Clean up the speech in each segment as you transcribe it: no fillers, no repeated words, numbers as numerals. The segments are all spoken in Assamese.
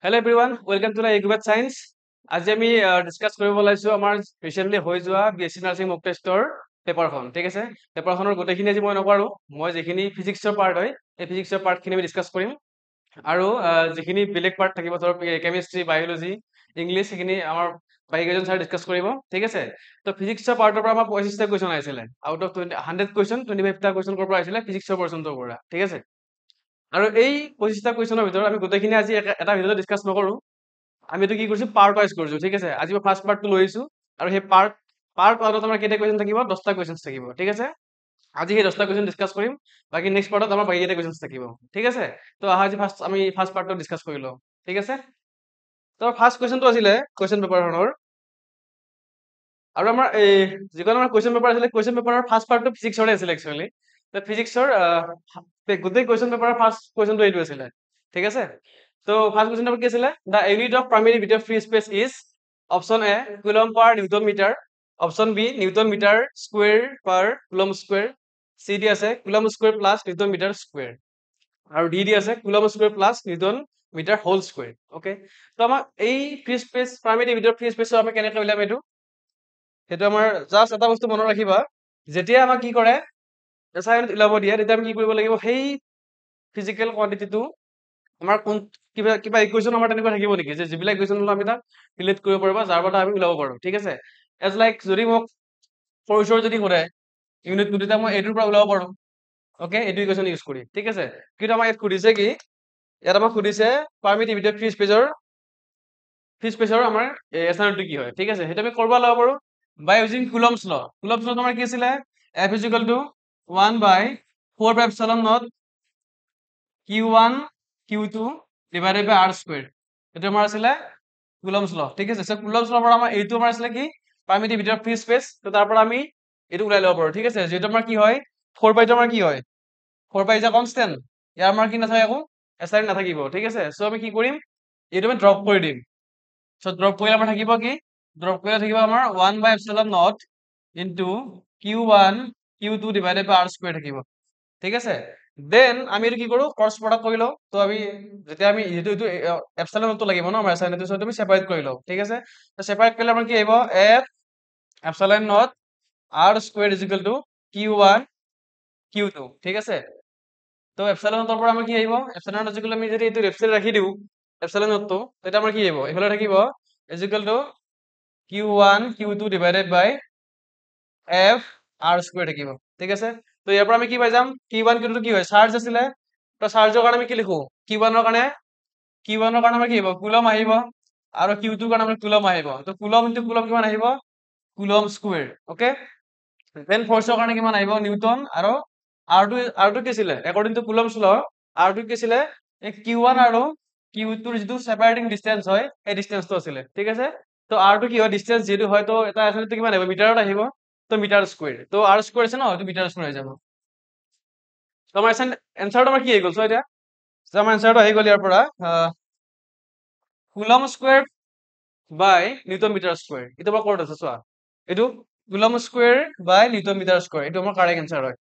Hello everyone, welcome to the Equibat Science. আজি আমি ডিসকাস কৰিব ওলাইছো আমাৰ ৰিসেন্টলি হৈ যোৱা বিএসসি নাৰ্ছিং মক টেষ্টৰ পেপাৰখন ঠিক আছে পেপাৰখনৰ গোটেইখিনি আজি মই নকৰো মই যিখিনি ফিজিক্সৰ পাৰ্ট হয় এই ফিজিক্সৰ পাৰ্টখিনি আমি ডিসকাস কৰিম আৰু যিখিনি বেলেগ পাৰ্ট থাকিব ধৰক কেমিষ্ট্ৰি বায়োলজি ইংলিছ সেইখিনি আমাৰ বাহিকেজন ছাৰ ডিসকাস কৰিব ঠিক আছে তো ফিজিক্সৰ পাৰ্টৰ পৰা আমাৰ 25টা কোৱেশ্চন আহিছিলে আউট অফ 100 কোৱেশ্চন 25টা কোৱেশ্চন কৰ পৰা আহিছিলে ফিজিক্সৰ পৰ্যন্তৰ পৰা ঠিক আছে আৰু এই 25টা কোৱেশ্চনৰ ভিতৰত আমি গোটেইখিনি আজি এটা ভিডিঅ ডিসকাস নকৰো আমি এটো কি কৰিছো পাৰ্ট ওয়াইজ কৰিছো ঠিক আছে আজি মই ফাৰ্স্ট পাৰ্টটো লৈছো আৰু সেই পাৰ্ট ওয়ানত আমাৰ কেইটা কোৱেশ্চন থাকিব 10টা কোৱেশ্চন থাকিব ঠিক আছে আজি সেই 10টা কোৱেশ্চন ডিসকাস কৰিম বাকি নেক্সট পাৰ্টত আমাৰ বাকি কেইটা কোৱেশ্চন থাকিব ঠিক আছে তো আজি আমি ফাৰ্স্ট পাৰ্টটো ডিসকাস কৰি লও ঠিক আছে তো ফাৰ্স্ট কোৱেশ্চনটো আছিলে কোৱেশ্চন পেপাৰখনৰ আৰু আমাৰ এই যিখন আমাৰ কোৱেশ্চন পেপাৰ আছিলে কোৱেশ্চন পেপাৰৰ ফাৰ্স্ট পাৰ্টটো ফিজিক্সৰে আছিল একচুয়ালি তো ফিজিক্সৰ গোটেই কোৱেশ্চন পেপাৰৰ ফাৰ্স্ট কোৱেশ্চনটো এইটো আছিলে ঠিক আছে তো ফাৰ্স্ট কোৱেশ্চন নম্বৰ কি আছিলে the unit of permittivity free space is option A coulomb per newton metre option B newton metre square per coulomb square C D আছে coulomb square plus newton metre square আৰু ডি ডি আছে coulomb square plus newton metre whole square okay তো আমাক এই ফ্ৰী স্পেস প্ৰাইমেৰী ভিতৰ ফ্ৰী স্পেসৰ আমি কেনেকৈ উলিয়াম এইটো সেইটো আমাৰ জাস্ট এটা বস্তু মনত ৰাখিবা যেতিয়া আমাক কি কৰে এছাইনমেণ্ট উলিয়াব দিয়ে তেতিয়া আমি কি কৰিব লাগিব সেই ফিজিক্যাল কোৱান্টিটিটো আমাৰ কোন কিবা কিবা ইকুৱেশ্যন আমাৰ তেনেকুৱা থাকিব নেকি যে যিবিলাক ইকুৱেশ্যন আমি তাক ৰিলেট কৰিব পাৰোঁ বা যাৰ পৰা আমি ওলাব পাৰোঁ ঠিক আছে এজ লাইক যদি মোক ফৰ্চৰ যদি কৰে ইউনিট টু তেতিয়া মই এইটোৰ পৰা ওলাব পাৰোঁ ওকে এইটো ইকুৱেশ্যন ইউজ কৰি ঠিক আছে কিন্তু আমাক ইয়াত সুধিছে কি ইয়াত আমাক সুধিছে পাৰমিটিভিটি ফ্ৰী স্পেচৰ আমাৰ এছাইনমেণ্টটো কি হয় ঠিক আছে সেইটো আমি কৰিব ওলাব পাৰোঁ বাই ইউজিং কুলমছ ল আমাৰ কি আছিলে F is equal to 1 by 4 pi epsilon naught Q1 Q2 divided by R square এটা আমাৰ আছিলে কুলমছ ল ঠিক আছে সো কুলমছ লৰ পৰা আমাৰ এইটো আমাৰ আছিলে কি পাৰমিটিভিটি অফ ফ্ৰী স্পেচ তো তাৰ পৰা আমি এইটো ওলাই ল'ব পাৰোঁ ঠিক আছে যেটো আমাৰ কি হয় 4 পাই টো আমাৰ কি হয় 4 পাই ইজ আ কনস্ট্যান্ট ইয়াৰ আমাৰ কি নাথাকে আকৌ এছাইন নাথাকিব ঠিক আছে সো আমি কি কৰিম এইটো আমি ড্ৰপ কৰি দিম সো ড্ৰপ কৰিলে আমাৰ থাকিব কি ড্ৰপ কৰিলে থাকিব আমাৰ 1 by epsilon naught into Q1 Q2 divided by R square থাকিব ঠিক আছে দেন আমি এটো কি কৰো ক্ৰস প্ৰডাক্ট কৰি লও তো আমি যেতিয়া আমি এটো এপসিলন তো লাগিব ন আমাৰ এছাইনমেন্ট সো তুমি সেপাৰেট কৰি লও ঠিক আছে তো সেপাৰেট কৰিলে আমাৰ কি আহিব f epsilon naught R square is equal to Q1 Q2 ঠিক আছে তো এপসিলন ৰ পৰা আমাৰ কি আহিব এপসিলন is equal আমি যদি এটো লেফট ৰাখি দিও এপসিলন তো তেতিয়া আমাৰ কি আহিব এফালে থাকিব is equal to Q1 Q2 divided by f R square থাকিব ঠিক আছে তো ইয়াৰ পৰা আমি কি পাই যাম Q1 Q2 কি হয় চাৰ্জ আছিলে তো চাৰ্জৰ কাৰণে আমি কি লিখো Q1 ৰ কাৰণে আমাৰ কি হ'ব কুলম আহিব আৰু Q2 ৰ কাৰণে আমাৰ কুলম আহিব তো কুলম ইনটু কুলম কিমান আহিব কুলম স্কয়াৰ ওকে দেন ফৰ্চৰ কাৰণে কিমান আহিব নিউটন আৰু R2 কি আছিলে একৰ্ডিং টু কুলমছ ল R2 কি আছিলে Q1 আৰু Q2 ৰ যিটো সেপাৰেটিং ডিসটেন্স হয় এই ডিসটেন্সটো আছিলে ঠিক আছে তো R2 কি হয় ডিসটেন্স যেটো হয় তো এটা আসলে কিমান আহিব মিটাৰত আহিব তো মিটাৰ স্কয়াৰ তো R স্কয়াৰ আছে ন তো মিটাৰ স্কয়াৰ হৈ যাব তো আমাৰ এনসাৰটো আমাৰ কি হৈ গ'ল সো এতিয়া সো আমাৰ এনসাৰটো আহি গ'ল ইয়াৰ পৰা কুলম স্কয়াৰ বাই নিউটন মিটাৰ স্কয়াৰ এটা পৰা ক'ত আছে চোৱা এটো কুলম স্কয়াৰ বাই নিউটন মিটাৰ স্কয়াৰ এটো আমাৰ কাৰেক্ট এনসাৰ হয়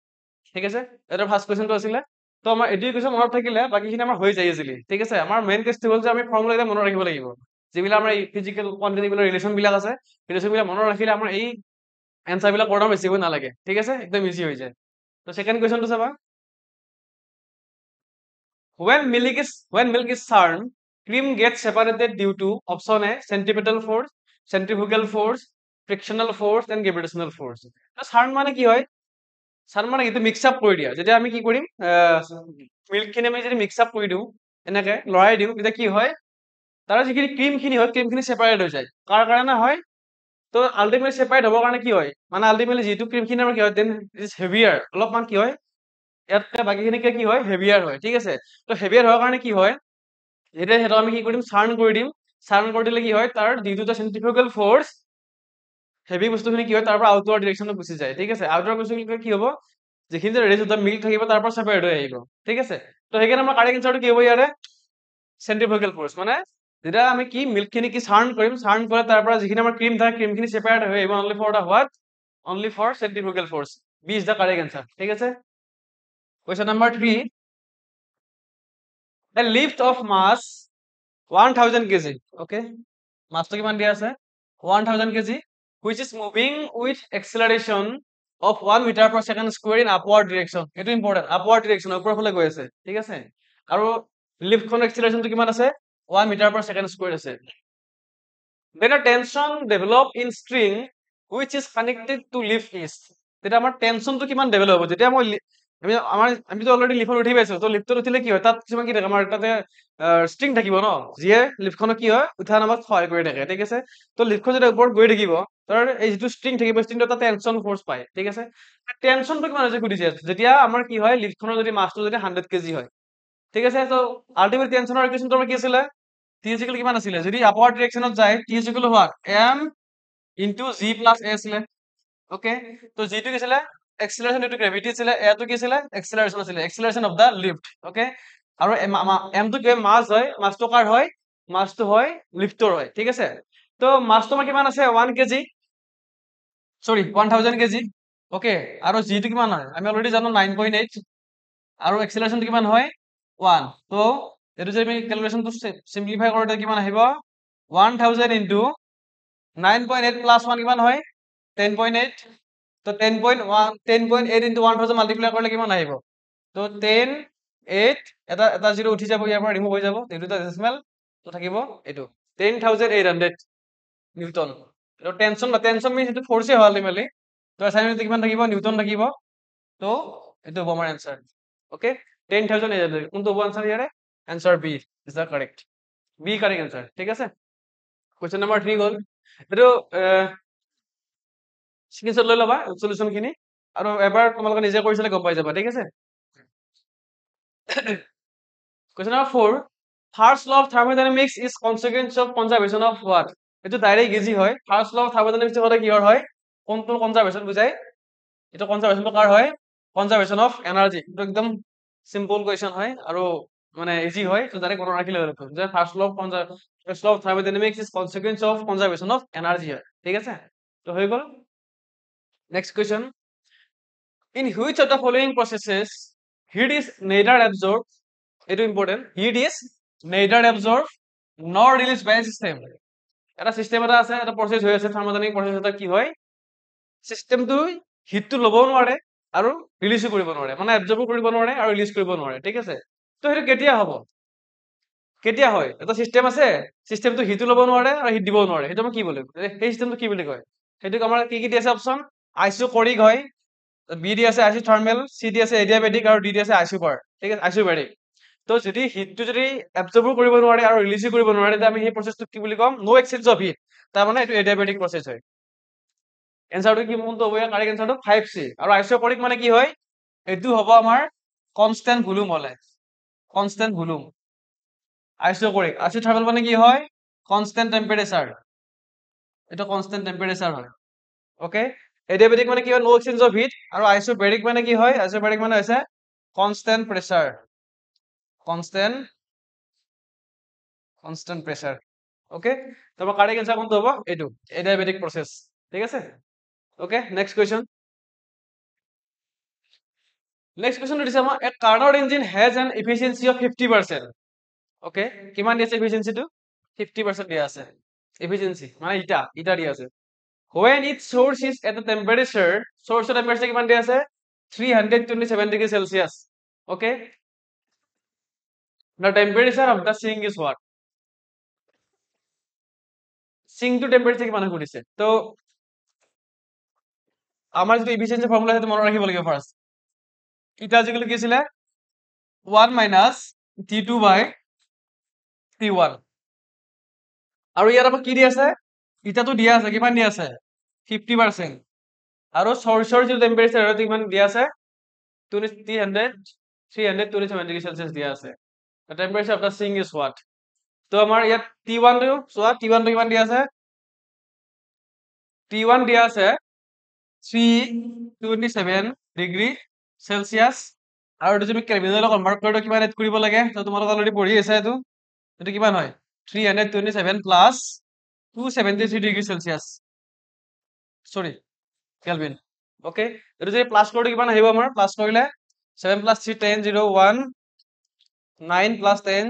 ঠিক আছে এটা ফাৰ্স্ট কোৱেশ্চনটো আছিলে তো আমাৰ এটো ইকুৱেশ্যন মনত থাকিলে বাকিখিনি আমাৰ হৈ যায় ইজিলি ঠিক আছে আমাৰ মেইন কেছটো হ'ল যে আমি ফৰ্মুলা এটা মনত ৰাখিব লাগিব যিবিলাক আমাৰ ফিজিক্যাল কোৱান্টিটি বিলাক ৰিলেশন বিলাক আছে ৰিলেশন বিলাক মনত ৰাখিলে আমাৰ এই এনসাৰ বিলাক পঢ়া বেছি হৈ নালাগে ঠিক আছে একদম ইজি হৈ যায় তো সেকেন্ড কোৱেশ্চনটো চাবা when milk is churned cream gets separated due to option A centripetal force centrifugal force frictional force and gravitational force তো churn মানে কি হয় churn মানে এটো মিক্স আপ কৰি দিয়া যেতিয়া আমি কি কৰিম মিল্ক খিনি আমি যদি মিক্স আপ কৰি দিও এনেকে লৰাই দিও তেতিয়া কি হয় তাৰ যিখিনি ক্ৰীম খিনি হয় ক্ৰীম খিনি সেপাৰেট হৈ যায় কাৰ কাৰণে হয় তো আলটিমেটলি সেপাৰেট হবৰ কাৰণে কি হয় মানে আলটিমেটলি যেটো ক্ৰীম খিনি আমাৰ কি হয় দেন ইজ হেভিয়াৰ অলপমান কি হয় ইয়াতকে বাকিখিনিকে কি হয় হেভিয়াৰ হয় ঠিক আছে তো হেভিয়াৰ হোৱাৰ কাৰণে কি হয় এতিয়া হেটো আমি কি কৰিম চাৰ্ন কৰি দিম চাৰ্ন কৰি দিলে কি হয় তাৰ যিটো সেন্ট্ৰিফিউগেল ফোৰ্স হেভি বস্তুখিনি কি হয় তাৰ পৰা আউটৱাৰ্ড ডাইৰেকচনত গুচি যায় ঠিক আছে আউটৱাৰ্ড বস্তুখিনি কি হ'ব যিখিনি ৰেজ অফ মিল্ক থাকিব তাৰ পৰা সেপাৰেট হৈ আহিব ঠিক আছে তো সেইকাৰণে আমাৰ কাৰেক্ট এনসাৰটো কি হ'ব ইয়াৰে সেন্ট্ৰিফিউগেল ফোৰ্স মানে যেতিয়া আমি কি মিল্ক খিনি কি চাৰ্ন কৰিম চাৰ্ন কৰে তাৰ পৰা যিখিনি আমাৰ ক্ৰীম থাকে ক্ৰীম খিনি সেপাৰেট হৈ আহিব only for the what only for centrifugal force B is the correct answer ঠিক আছে question number 3 a lift of mass 1000 kg, okay, মাছটো কিমান দিয়া আছে 1000 kg, which is moving with acceleration of 1 meter per second square in upward direction. এইটো important, upward direction ওপৰৰ ফালে গৈ আছে, ঠিক আছে, আৰু লিফ্টখনৰ এক্সিলাৰেশ্যনটো কিমান আছে 1 meter per second square আছে। Then a tension develop in string which is connected to leaf is, তেতিয়া আমাৰ টেনচনটো কিমান ডেভেলপ হ'ব যেতিয়া মই আমিতো অলৰেডি লিফ্টত উঠি পাইছো, তো লিফ্টত উঠিলে কি হয় তাত কিছুমান কি থাকে আমাৰ তাতে ষ্ট্ৰিং থাকিব ন, যিয়ে লিফ্টখনক কি হয় উঠা নামাত সহায় কৰি থাকে, ঠিক আছে, তো লিফ্টখন যেতিয়া ওপৰত গৈ থাকিব তাৰ এই যিটো ষ্ট্ৰিং থাকিব ষ্ট্ৰিংটো এটা টেনচন ফ'ৰ্চ পায়, ঠিক আছে, টেনচনটো কিমান হৈছে সুধিছে, যেতিয়া আমাৰ কি হয় লিফ্টখনৰ যদি মাছটো যদি 100 kg হয়, ঠিক আছে, তো আল্টিমেট টেনচনৰ ইকুৱেশ্যনটো আমাৰ কি আছিলে টি ইকুৱেল কিমান আছিলে, যদি আপৱাৰ্ড ডিৰেকশ্যনত যায় T equal what M into G plus A আছিলে, ওকে, তো জিটো কি আছিলে এক্সিলাৰেশ্যন ইনটু গ্ৰেভিটি আছিলে, এটো কি আছিলে এক্সিলাৰেশ্যন আছিলে, এক্সিলাৰেশ্যন অফ দা লিফ্ট, ওকে, আৰু এমটো কি মাছ হয়, মাছটো কাৰ হয়, মাছটো হয় লিফ্টৰ হয়, ঠিক আছে, তো মাছটো আমাৰ কিমান আছে 1 kg, সৰি 1000 kg, ওকে, আৰু জিটো কিমান হয় আমি অলৰেডি জানো 9.8, আৰু এক্সিলাৰেশ্যনটো কিমান হয় 1, তো এইটো যে আমি ক্যালকুলেশনটো সিম্পলিফাই কৰোতে কিমান আহিব 1000 ইনটু 9.8 প্লাস 1 কিমান হয় 10.8, তো 10.8 ইনটু 1000 মাল্টিপ্লাই কৰিলে কিমান আহিব, তো 10.8 এটা জিৰো উঠি যাব, ইয়াৰ পৰা ৰিমুভ হৈ যাব, এই দুটা ডেসিমেল, তো থাকিব এইটো 10800 নিউটন, তো টেনশন মিন্স এইটো ফোর্সে হয় আলটিমেটলি, তো অ্যাসাইনমেন্টে কিমান থাকিব নিউটন থাকিব, তো এইটো হ'ব আমাৰ এনসাৰ, ওকে 10800, কোনটো হ'ব আনসাৰ ইয়াৰে answer B is the correct, B correct answer, ঠিক আছে, কোয়েশ্চন নাম্বাৰ 3 গ'ল, এইটো স্ক্ৰীনশ্বট লৈ ল'বা সলিউশন খিনি, আৰু এবাৰ তোমালোকে নিজে কৰি চালে গম পাই যাবা, ঠিক আছে। Question number 4, first law of thermodynamics is consequence of conservation of what? এইটো ডাইৰেক্ট ইজি হয়, ফাৰ্ষ্ট ল অফ থাৰ্মোডাইনামিক্স হলে কিহৰ হয় কোনটো কনজাৰভেশন বুঝায়, এটা কনজাৰভেশনটো কাৰ হয় কনজাৰভেশন অফ এনাৰ্জি, এটা একদম সিম্পল কোয়েশ্চন হয় আৰু মানে ইজি হয়, তো ডাইৰেক্ট মনত ৰাখিলে হ'ল যে first law of thermodynamics is consequence of conservation of energy হয়, ঠিক আছে, তো হৈ গ'ল। Next question, in which of the following processes heat is neither absorbed, এইটো important, heat is neither absorbed nor released by a system, এটা সিস্টেম এটা আছে, এটা প্ৰসেস হৈ আছে থাৰ্মোডাইনামিক প্ৰসেস এটা, কি হয় সিস্টেমটো হিটটো ল'ব নোৱাৰে আৰু ৰিলিজো কৰিব নোৱাৰে, মানে এবজৰ্ব কৰিব নোৱাৰে আৰু ৰিলিজ কৰিব নোৱাৰে, ঠিক আছে, তো সেইটো কেতিয়া হ'ব, কেতিয়া হয় এটা সিস্টেম আছে সিস্টেমটো হিটটো ল'ব নোৱাৰে আৰু হিট দিব নোৱাৰে, সেইটো আমি কি বুলি কয়, সেই সিস্টেমটো কি বুলি কয়, সেইটোক আমাৰ কি কি দি আছে অপচন, আইসোকৰিক হয়, বি দি আছে আইসোথাৰ্মেল, চি দি আছে এডিয়াবেটিক, আৰু ডি দি আছে আইসোবাৰ, ঠিক আছে আইসোবেৰিক, তো যদি হিটটো যদি এবজৰ্বো কৰিব নোৱাৰে আৰু ৰিলিজো কৰিব নোৱাৰে তেতিয়া আমি সেই প্ৰসেসটোক কি বুলি ক'ম নো এক্সচেঞ্জ অফ হিট, তাৰ মানে এইটো এডিয়াবেটিক প্ৰসেস হয়, এনসাৰটো কি কোনটো হ'ব, কাৰেক্ট এনসাৰটো 5C, আৰু আইসোকৰিক মানে কি হয় এইটো হ'ব আমাৰ কনস্ট্যান্ট ভলিউম হলে, কনস্ট্যান্ট ভলিউম, আইসোকৰিক, আইসোথাৰ্মেল মানে কি হয় কনস্ট্যান্ট টেম্পারেচার, এটা কনস্ট্যান্ট টেম্পারেচার হয়, ওকে, এডিয়াবেটিক মানে কি হয় নো এক্সচেঞ্জ অফ হিট, আৰু আইসোবেৰিক মানে কি হয়, আইসোবেৰিক মানে হৈছে কনস্ট্যান্ট প্ৰেসাৰ, কনস্ট্যান্ট কনস্ট্যান্ট প্ৰেসাৰ, ওকে, তো আমাৰ কাৰেক্ট এনসাৰ কোনটো হ'ব এইটো এডিয়াবেটিক প্ৰসেস, ঠিক আছে, ওকে, নেক্সট কোয়েশ্চন, নেক্সট কোয়েশ্চনটো দিছে আমাৰ, এ কাৰ্ডৰ engine has N efficiency of 50%, okay, কিমান দিছে এফিচিয়েন্সিটো 50% দিয়া আছে, এফিচিয়েন্সি মানে ইটা দিয়া আছে, when its source is at a temperature, source of temperature কিমান দিয়া আছে 327 degree Celsius, okay, the temperature of the sink is what, sink to temperature কিমান কৰিছে, তো আমাৰ যিটো এফিচিয়েন্সি ফৰ্মুলা সেইটো মনত ৰাখিব লাগিব ফাৰ্স্ট, ইটা যিগুলো কি আছিলে 1 minus T2 by T1, আৰু ইয়াত আমাক কি দি আছে ইটাটো দিয়া আছে, কিমান দিয়া আছে 50%, আৰু চৰ্চৰ যিটো টেম্পাৰেচাৰ সেইটো কিমান দিয়া আছে 327 degree Celsius দিয়া আছে, the temperature of the sink is what, তো আমাৰ ইয়াত T1 টো চোৱা, T1 টো কিমান দিয়া আছে, T1 দিয়া আছে 327 ডিগ্ৰী সেলসিয়াস, আৰু এইটো যদি কেলভিনলৈ কনভাৰ্ট কৰি কিমান এড কৰিব লাগে, তো তোমালোক অলৰেডি পঢ়ি আছে এইটো কিমান হয় 327 প্লাস 273 ডিগ্ৰী সেলসিয়াস, সৰি কেলভিন, ওকে, এইটো যদি প্লাস কৰি কিমান আহিব, আমাৰ প্লাস কৰিলে 7 plus 3 10 0 1 9 plus 10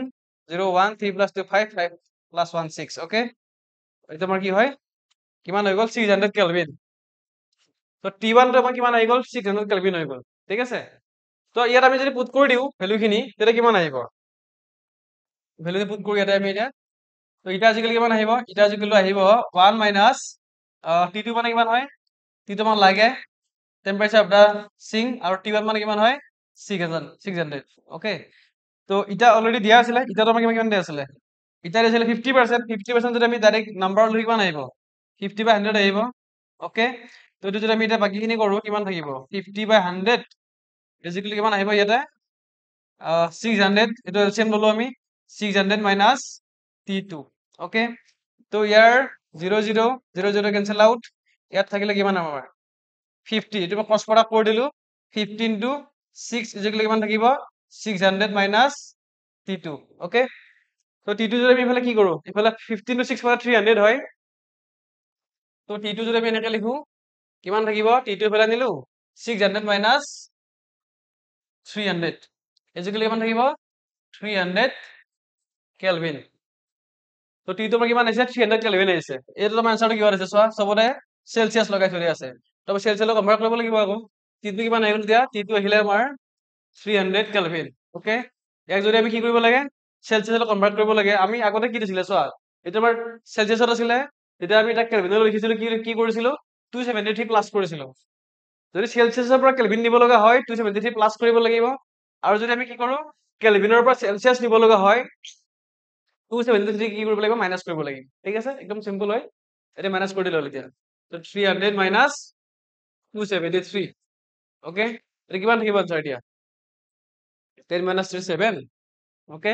0 1 3 plus 2 5 5 plus 1 6 okay এটা আমাৰ কি হয় কিমান হৈ গ'ল 600 কেলভিন তো T1 টো আমাৰ কিমান আহি গ'ল 600 কেলভিন হৈ গ'ল ঠিক আছে তো ইয়াত আমি যদি পুট কৰি দিওঁ ভ্যালুখিনি তেতিয়া কিমান আহিব ভ্যালু পুট কৰি ইয়াতে আমি এতিয়া তো এটা আজিকালি কিমান আহিব এটা আজিকালি আহিব 1 minus T2 মানে কিমান হয় T2 মান লাগে টেম্পারেচার অফ দা সিং আৰু T1 মানে কিমান হয় 600 ওকে তো এটা অলরেডি দিয়া আছিলে এটা তো আমাক কিমান দিয়া আছিলে এটা দিছিলে 50% যদি আমি ডাইরেক্ট নাম্বাৰ লৈ কিমান আহিব 50 by 100 আহিব ওকে তো এইটো যদি আমি এটা বাকিখিনি কৰো কিমান থাকিব 50 by 100 বেসিক্যালি কিমান আহিব ইয়াতে 600 এইটো এলসিএম ললো আমি 600 minus T2 ওকে তো ইয়াৰ 0 0 0 0 কেনসেল আউট ইয়াত থাকিলে কিমান আমাৰ 50 এইটো মই ক্ৰছ প্ৰডাক্ট কৰি দিলো 15 into 6 ইকুৱেল কিমান থাকিব 600 minus T2 ওকে তো T2 যদি আমি ইফালে কি কৰো ইফালে 15 to 6 মানে 300 হয় তো T2 যদি আমি এনেকে লিখো কিমান থাকিব T2 ইফালে নিলো 600 minus 300 ইকুৱেল কিমান থাকিব 300 কেলভিন তো T2 আমাৰ কিমান আহিছে 300 কেলভিন আহিছে এইটো আমাৰ আনসাৰটো কিমান আছে চোৱা সবতে সেলসিয়াস লগাই চলি আছে তো সেলসিয়াসক কনভাৰ্ট কৰিব লাগিব আকৌ T2 কিমান আহিল এতিয়া T2 আহিলে আমাৰ 300 কেলভিন ওকে ইয়াক যদি আমি কি কৰিব লাগে সেলসিয়াসলৈ কনভাৰ্ট কৰিব লাগে আমি আগতে কি দিছিলে চোৱা এটা আমাৰ সেলসিয়াসত আছিলে তেতিয়া আমি এটা কেলভিনলৈ লিখিছিলো কি কৰিছিলো 273 প্লাস কৰিছিলো যদি সেলসিয়াসৰ পৰা কেলভিন নিব লগা হয় 273 প্লাস কৰিব লাগিব আৰু যদি আমি কি কৰো কেলভিনৰ পৰা সেলসিয়াস নিব লগা হয় 273 কি কৰিব লাগিব মাইনাস কৰিব লাগিব ঠিক আছে একদম সিম্পল হয় এটা মাইনাস কৰি দিলো এতিয়া তো 300 minus 273 ওকে এটা কিমান থাকিব আনসাৰ এতিয়া 10 minus 3 7 ওকে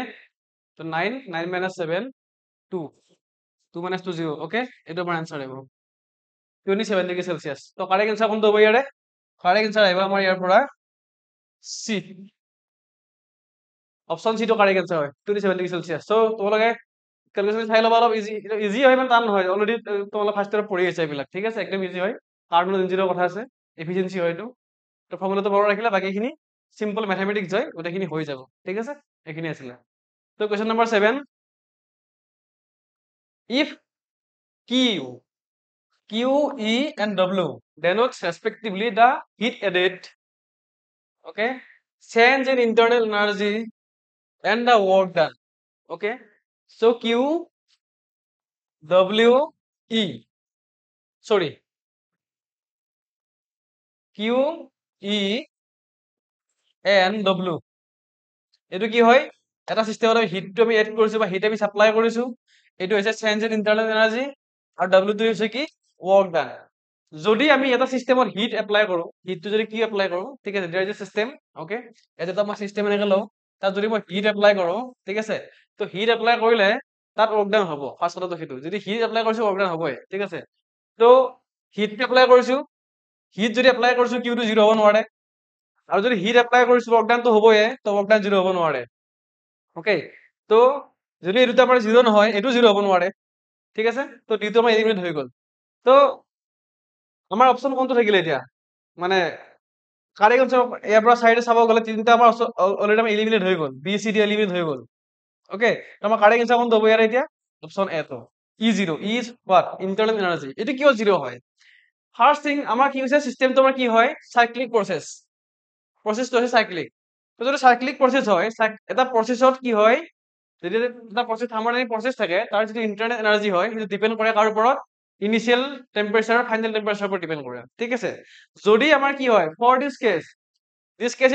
তো 9 9 minus 7 2 2 minus 2 0 ওকে এটা আমাৰ আনসাৰ আহিব 27 ডিগ্ৰী সেলসিয়াস তো কাৰেক্ট আনসাৰ কোনটো হ'ব ইয়াৰে কাৰেক্ট আনসাৰ আহিব আমাৰ ইয়াৰ পৰা সি অপশন সি তো কাৰেক্ট আনসাৰ হয় 27 ডিগ্ৰী সেলসিয়াস তো তোমালোকে ক্যালকুলেশন চাই ল'বা অলপ ইজি হয় ইমান টান নহয় অলৰেডি তোমালোকে ফাৰ্ষ্ট ইয়াৰ পঢ়ি আহিছা এইবিলাক ঠিক আছে একদম ইজি হয় কাৰ্বন ইঞ্জিনৰ কথা আছে এফিচিয়েন্সি হয় এইটো তো ফৰ্মুলাটো মনত ৰাখিলে বাকিখিনি সিম্পল ম্যাথমেটিক্স হয় গোটেইখিনি হৈ যাব ঠিক আছে এইখিনি আছিলে তো question number 7 if Q E and W denotes respectively the heat added okay change in internal energy and the work done okay so Q W E sorry Q E and W এইটো কি হয় এটা সিস্টেমত আমি হিটটো আমি এড কৰিছো বা হিট আমি সাপ্লাই কৰিছো এইটো হৈছে চেঞ্জ ইন ইন্টাৰনাল এনাৰ্জি আৰু W টো হৈছে কি ওয়াৰ্ক ডান যদি আমি এটা সিস্টেমত হিট এপ্লাই কৰো হিটটো যদি কি এপ্লাই কৰো ঠিক আছে there is a system okay এটা তো আমাৰ সিস্টেম এনেকে লও তাত যদি মই হিট এপ্লাই কৰো ঠিক আছে তো হিট এপ্লাই কৰিলে তাত ওয়াৰ্ক ডান হ'ব ফাৰ্স্ট কথাটো সেইটো যদি হিট এপ্লাই কৰিছো ওয়াৰ্ক ডান হ'বই ঠিক আছে তো হিট এপ্লাই কৰিছো হিট যদি এপ্লাই কৰিছো কিউটো 0 হ'ব নোৱাৰে আৰু যদি হিট এপ্লাই কৰিছো ওয়াৰ্ক ডান তো হ'বই তো ওয়াৰ্ক ডান 0 হ'ব নোৱাৰে ওকে তো যদি এই দুটা আমাৰ 0 নহয় এটো 0 হ'ব নোৱাৰে ঠিক আছে তো ডিটো আমাৰ এলিমিনেট হৈ গ'ল তো আমাৰ অপশন কোনটো থাকিলে এতিয়া মানে কাৰেক্ট আনসাৰ ইয়াৰ পৰা সাইডে চাব গ'লে তিনিটা আমাৰ অলৰেডি আমাৰ এলিমিনেট হৈ গ'ল বি সি ডি এলিমিনেট হৈ গ'ল ওকে তো আমাৰ কাৰেক্ট আনসাৰ কোনটো হ'ব ইয়াৰ এতিয়া অপশন এ তো E0 is what internal energy এটা কিয় 0 হয় ফার্স্ট থিং আমাৰ কি হৈছে সিস্টেমটো আমাৰ কি হয় সাইক্লিক প্ৰসেসটো হৈছে সাইক্লিক তো যদি সাইক্লিক প্ৰসেস হয় এটা প্ৰসেসত কি হয় যদি এটা প্ৰসেস থাৰ্মোডাইনামিক প্ৰসেস থাকে তাৰ যিটো ইন্টাৰনেল এনাৰ্জি হয় সেইটো ডিপেন্ড কৰে কাৰ ওপৰত ইনিশিয়াল টেম্পারেচার ফাইনাল টেম্পারেচার উপর ডিপেন্ড করে ঠিক আছে যদি আমার কি হয় for this case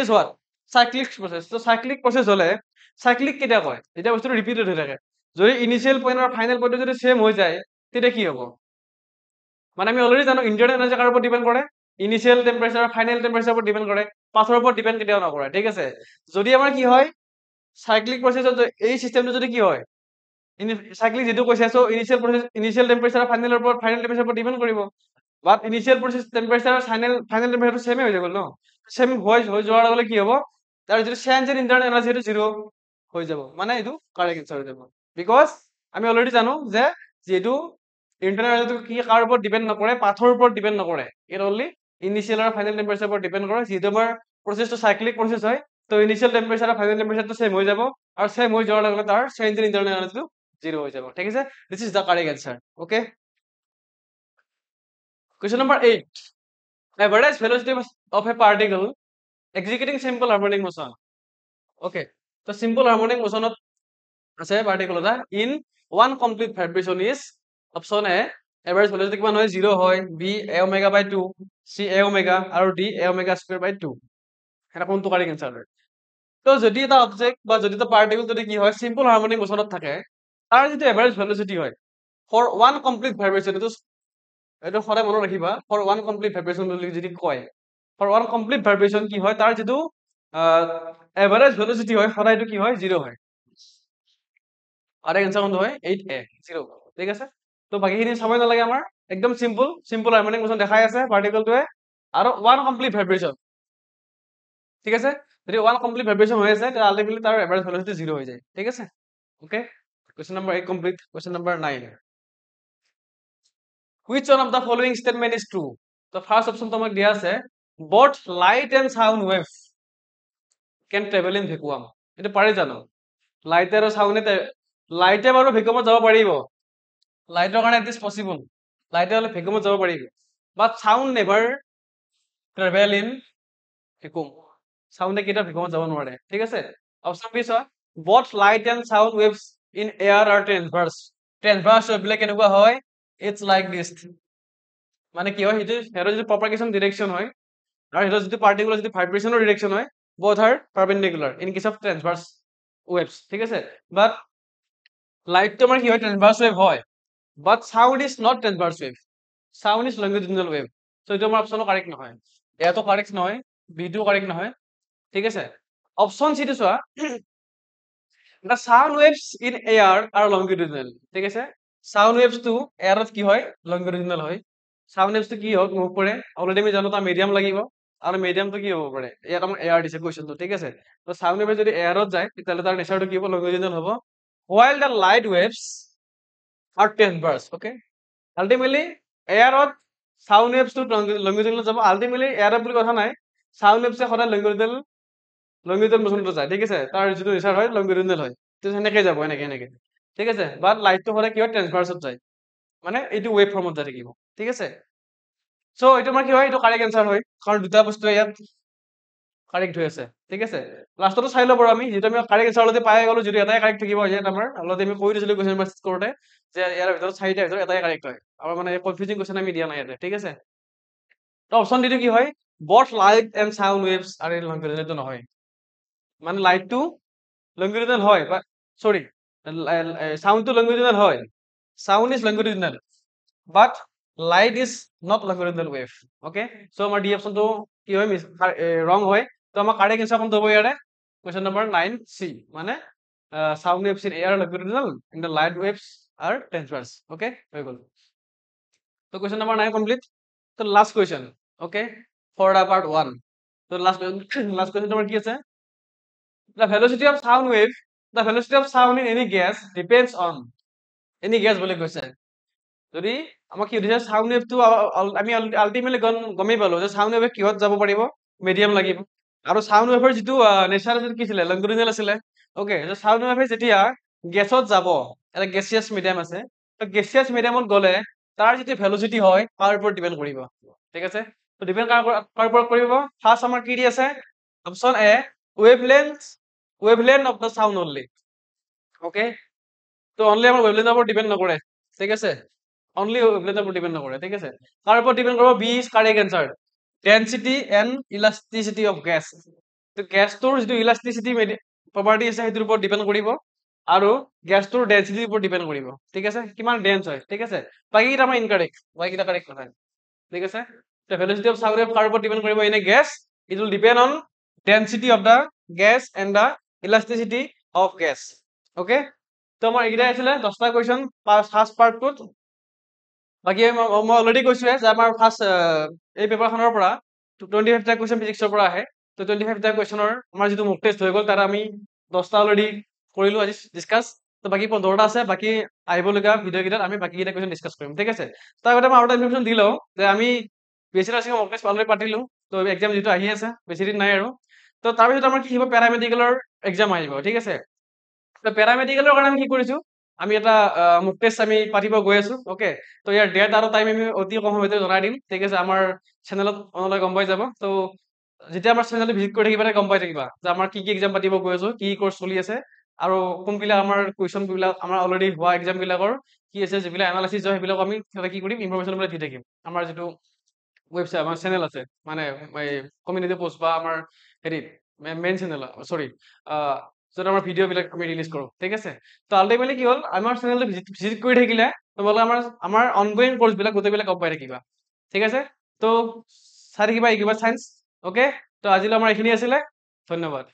is what cyclic process তো সাইক্লিক প্রসেস হলে সাইক্লিক কেটা কয় এটা বস্তুটো রিপিটেড হৈ থাকে যদি ইনিশিয়াল পয়েন্ট আর ফাইনাল পয়েন্ট যদি সেম হৈ যায় তেতিয়া কি হ'ব মানে আমি অলরেডি জানো ইন্টারনাল এনার্জি কার উপর ডিপেন্ড করে ইনিশিয়াল টেম্পারেচার আর ফাইনাল টেম্পারেচার উপর ডিপেন্ড করে পাথরের উপর ডিপেন্ড কেতিয়াও নকৰে ঠিক আছে যদি আমাৰ কি হয় সাইক্লিক প্রসেসত এই সিস্টেমটো যদি কি হয় সাইক্লিক যেটো কৈছে সো ইনিশিয়াল টেম্পারেচার আর ফাইনাল টেম্পারেচার উপর ডিপেন্ড কৰিব বাট ইনিশিয়াল টেম্পাৰেচাৰ আৰ ফাইনাল টেম্পাৰেচাৰ সেম হৈ যাব ন সেম হৈ যোৱাৰ লগে কি হ'ব তাৰ যিটো চেঞ্জ ইন ইন্টারনাল এনার্জি সেইটো 0 হৈ যাব মানে এইটো কারেক্ট আনসার হৈ যাব বিকজ আমি অলরেডি জানো যে যেটো ইন্টারনাল এনার্জি কি কাৰ ওপৰত ডিপেন্ড নকৰে পাথৰৰ ওপৰত ডিপেন্ড নকৰে ইট অনলি ইনিশিয়াল আৰু ফাইনাল টেম্পাৰেচাৰ ওপৰত ডিপেন্ড কৰে যেটো আমাৰ প্ৰসেসটো সাইক্লিক প্ৰসেস হয় তো ইনিশিয়াল টেম্পাৰেচাৰ আৰু ফাইনেল টেম্পাৰেচাৰটো সেম হৈ যাব আৰু সেম হৈ যোৱাৰ লগে লগে তাৰ চেঞ্জ ইন ইণ্টাৰনেল এনাৰ্জিটো 0 হৈ যাব ঠিক আছে this is the correct answer okay question number 8 average velocity of a particle executing simple harmonic motion okay so simple harmonic motion আছে particle এটা in one complete vibration is option A average velocity কিমান হয় 0 হয় b a omega by 2 c a omega আৰু d a omega square by 2 এটা কোনটো কারেক্ট आंसर হয় তো যদি এটা অবজেক্ট বা যদি এটা পার্টিকেল যদি কি হয় সিম্পল হারমোনিক মোশনত থাকে তাৰ যদি এভাৰেজ ভেলোসিটি হয় ফৰ ওয়ান কমপ্লিট ভাইব্ৰেশন এটা সদায় মনত ৰাখিবা ফৰ ওয়ান কমপ্লিট ভাইব্ৰেশন বুলি যদি কয় ফৰ ওয়ান কমপ্লিট ভাইব্ৰেশন কি হয় তাৰ যেটো এভারেজ ভেলোসিটি হয় সদায় এটো কি হয় 0 হয় কারেক্ট आंसर কোনটো হয় 8a 0 ঠিক আছে তো বাকিখিনি সময় নালাগে আমাৰ একদম সিম্পল হাৰমোনিক মোশন দেখাই আছে পাৰ্টিকেলটোৱে আৰু ওয়ান কমপ্লিট ভাইব্ৰেশন ঠিক আছে যদি ওয়ান কমপ্লিট ভাইব্ৰেশন হৈ আছে তাহলে আলটিমেটলি তাৰ এভারেজ ভেলোসিটি 0 হৈ যায় ঠিক আছে okay question number 8 complete question number 9 which one of the following statement is true the first option তোমাক দিয়া আছে both light and sound wave can travel in vacuum এটা পারে জানো লাইট আৰু সাউন্ডে লাইটে বাৰু ভেকুমত যাব পাৰিব লাইটৰ কাৰণে ইট ইজ পসিবল লাইটে হলে ভেকুমত যাব পাৰিব বাট সাউন্ড নেভাৰ ট্ৰেভেল ইন ভেকুম সাউন্ডে কেটা ভেকুমত যাব নোৱাৰে ঠিক আছে অপচন বি চোৱা both light and sound waves in air are transverse বিলাক কেনেকুৱা হয় it's like this মানে কি হয় হেতু হেৰ যদি propagation direction হয় আৰু হেৰ যদি particular যদি vibrational direction হয় both are perpendicular in case of transverse waves ঠিক আছে but light তো আমাৰ কি হয় transverse wave হয় but sound is not transverse wave sound is longitudinal wave so এইটো আমাৰ অপচন কাৰেক্ট নহয় এটো কাৰেক্ট নহয় বি টো কাৰেক্ট নহয় ঠিক আছে অপচন সি টো চোৱা the sound waves in air are longitudinal ঠিক আছে sound waves টো এয়াৰত কি হয় longitudinal হয় sound waves টো কি হয় মুভ কৰে অলৰেডি আমি জানো তাৰ মিডিয়াম লাগিব আৰু মিডিয়ামটো কি হ'ব পাৰে ইয়াত আমাৰ এয়াৰ দিছে কোৱেশ্চনটো ঠিক আছে তো sound wave যদি এয়াৰত যায় তেতিয়াহ'লে তাৰ নেচাৰটো কি হ'ব longitudinal হ'ব while the light waves are transverse okay ultimately এয়াৰত sound waves টো longitudinal যাব ultimately এয়াৰত বুলি কথা নাই sound waves সদায় longitudinal মোশনটো যায় ঠিক আছে তাৰ যেটো নেচাৰ হয় longitudinal হয় তো এনেকৈ যাব এনেকৈ ঠিক আছে বাট লাইটটো সদায় কি হয় ট্ৰান্সভাৰ্সত যায় মানে এইটো ওয়েভ ফৰ্মত যায় থাকিব ঠিক আছে সো এইটো আমাৰ কি হয় এইটো কাৰেক্ট आंसर হয় কাৰণ দুটা বস্তু ইয়াত কারেক্ট হৈ আছে ঠিক আছে লাষ্টটো চাই লব আমি যেটো আমি কারেক্ট आंसर অলৰেডি পাই গলো যদি এটাই কাৰেক্ট থাকিব ইয়াত আমাৰ অলৰেডি আমি কৈ দিছিলো কোৱেশ্চন মাৰ্ক কৰোতে যে ইয়াৰ ভিতৰত চাৰিটা ভিতৰত এটাই কাৰেক্ট হয় আমাৰ মানে কনফিউজিং কোৱেশ্চন আমি দিয়া নাই ইয়াতে ঠিক আছে তো অপচন ডিটো কি হয় both light and sound waves are in longitudinal টো নহয় মানে লাইট টো longitudinal হয় বা সরি sound to longitudinal হয় sound is longitudinal but light is not longitudinal wave okay so আমাৰ ডি অপশন টো কি হয় ৰং হয় তো আমাৰ কাৰেক্ট आंसर কোনটো হ'ব ইয়াৰে question number 9 c মানে sound waves in air are longitudinal and the light waves are transverse okay হৈ গল তো question number 9 complete তো last question okay for the part 1 তো last question তোমাৰ কি আছে the velocity of sound wave the velocity of sound in any gas depends on any gas বুলি কৈছে যদি আমাক কি দিছে সাউন্ড ওয়েভ টো আমি আলটিমেটলি গমেই পালো যে সাউন্ড ওয়েভ কিহত যাব পাৰিব মিডিয়াম লাগিব আৰু সাউন্ড ওয়েভৰ যেটো নেচাৰ কি ছিল লংগিটুডিনেল আছিল ওকে যে সাউন্ড ওয়েভ যেতিয়া গেছত যাব এটা গেছিয়াছ মিডিয়াম আছে তো গেছিয়াছ মিডিয়ামত গলে তাৰ যেটো ভেলোসিটি হয় তাৰ ওপৰত ডিপেন্ড কৰিব ঠিক আছে তো ডিপেন্ড কাৰ ওপৰত কৰিব ফাৰ্স্ট আমাৰ কি দি আছে option A wavelength of the sound only okay তো only আমাৰ wavelength ওপৰত ডিপেন্ড নকৰে ঠিক আছে only wavelength ওপৰত ডিপেন্ড নকৰে ঠিক আছে তাৰ ওপৰত ডিপেন্ড কৰিব B is correct answer density and elasticity of gas তো গ্যাসটোৰ যেটো ইলাস্টিসিটি প্ৰপাৰ্টি আছে হেতুৰ ওপৰত ডিপেন্ড কৰিব আৰু গ্যাসটোৰ ডেন্সিটিৰ ওপৰত ডিপেন্ড কৰিব ঠিক আছে কিমান ডেন্স হয় ঠিক আছে বাকি এটা আমাৰ ইনকাৰেক্ট বাকি এটা কাৰেক্ট নহয় ঠিক আছে the velocity of sound wave কাৰ ওপৰত ডিপেন্ড কৰিব in a gas it will depend on density of the gas and the elasticity of gas okay তো আমাৰ এইটা আছিল 10টা কোৱেশ্চন ফাৰ্স্ট পাৰ্টটোত বাকি মই অলৰেডি কৈছো যে আমাৰ ফাৰ্স্ট এই পেপাৰখনৰ পৰা 25টা কোৱেশ্চন ফিজিক্সৰ পৰা আহে তো 25টা কোৱেশ্চনৰ আমাৰ যেটো মক টেষ্ট হৈ গল তাৰ আমি 10টা অলৰেডি কৰিলো আজি ডিসকাস তো বাকি 15টা আছে বাকি আহিব লগা ভিডিও কিটাত আমি বাকি কিটা কোৱেশ্চন ডিসকাস কৰিম ঠিক আছে তাৰ আগতে মই আৰু এটা ইনফৰমেশন দিলো যে আমি বেছি নাৰ্ছিং মক টেষ্ট অলৰেডি পাতিলো তো এক্সাম যেটো আহি আছে বেছি দিন নাই আৰু তো তাৰপিছত আমাৰ কি আহিব পেৰামেডিকেলৰ এক্সাম আহিব ঠিক আছে পেৰামেডিকেলৰ কাৰণে আমি কি কৰিছো আমি এটা মুক টেষ্ট আমি পাতিব গৈ আছো অকে তো ইয়াৰ ডেট আৰু টাইম আমি অতি কম সময়তে জনাই দিম ঠিক আছে আমাৰ চেনেলত অনলাইন গম পাই যাব তো যেতিয়া আমাৰ চেনেলটো ভিজিট কৰি থাকিবা গম পাই থাকিবা যে আমাৰ কি এক্সাম পাতিব গৈ আছো কি কৰ্চ চলি আছে আৰু কোনবিলাক আমাৰ কুৱেশ্যন বিলাক আমাৰ অলৰেডি হোৱা এক্সাম বিলাকৰ কি আছে যিবিলাক এনালাইচিছ হয় সেইবিলাক আমি কি কৰিম ইনফৰমেশ্যন বিলাক দি থাকিম আমাৰ যিটো ৱেবছাইট আমাৰ চেনেল আছে মানে কমিউনিটি পোষ্ট বা আমাৰ হেৰিত মেইন চেনেল চৰি য'ত আমাৰ ভিডিঅ' বিলাক আমি ৰিলিজ কৰোঁ ঠিক আছে তো আল্টিমেটলি কি হ'ল আমাৰ চেনেলটো ভিজিট কৰি থাকিলে তোমালোকে আমাৰ অনগয়িং কৰ্চ বিলাক গোটেইবিলাক গম পাই থাকিবা ঠিক আছে তো চাই থাকিবা ইকিউবাৰ চায়েন্স অ'কে তো আজিলৈ আমাৰ এইখিনি আছিলে ধন্যবাদ